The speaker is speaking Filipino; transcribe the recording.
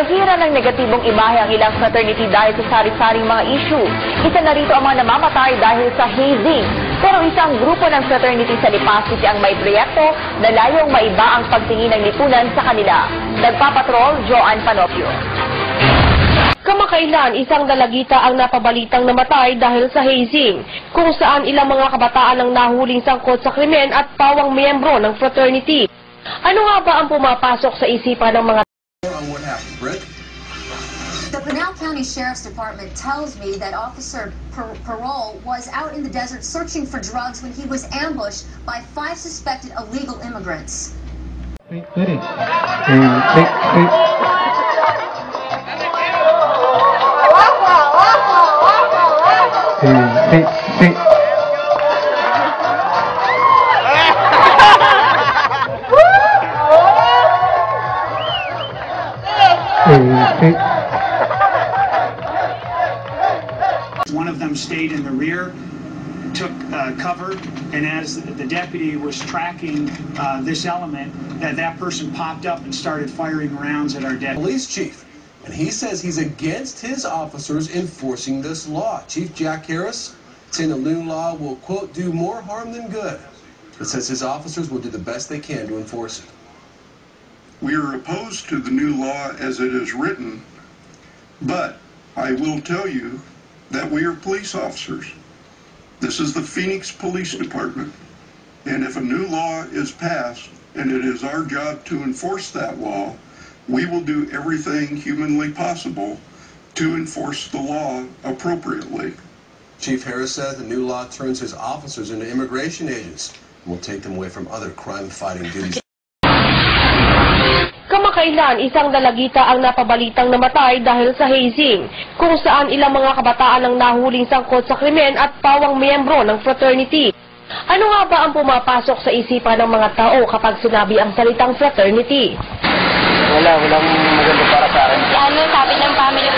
Nahira ng negatibong imahe ang ilang fraternity dahil sa sari-saring mga issue. Isa na rito ang mga namamatay dahil sa hazing. Pero isang grupo ng fraternity sa Lipa City ang may proyekto na layong maiba ang pagtingin ng lipunan sa kanila. Nagpapatrol, Joanne Panopio. Kamakailan, isang dalagita ang napabalitang namatay dahil sa hazing, kung saan ilang mga kabataan ang nahuling sangkot sa krimen at pawang miyembro ng fraternity. Ano nga ba ang pumapasok sa isipan ng mga The Pinal County Sheriff's Department tells me that Officer Parole was out in the desert searching for drugs when he was ambushed by 5 suspected illegal immigrants. One of them stayed in the rear, took cover, and as the deputy was tracking this element, that person popped up and started firing rounds at our deputy. Police chief, and he says he's against his officers enforcing this law. Chief Jack Harris saying the new law will, quote, do more harm than good, but says his officers will do the best they can to enforce it. We are opposed to the new law as it is written, but I will tell you that we are police officers. This is the Phoenix Police Department, and if a new law is passed and it is our job to enforce that law, we will do everything humanly possible to enforce the law appropriately. Chief Harris says the new law turns his officers into immigration agents and will take them away from other crime-fighting duties. Kamakailan, isang dalagita ang napabalitang namatay dahil sa hazing, kung saan ilang mga kabataan ang nahuling sangkot sa krimen at pawang miyembro ng fraternity. Ano nga ba ang pumapasok sa isipan ng mga tao kapag sinabi ang salitang fraternity? Walang maganda para sa akin. Sabi ng family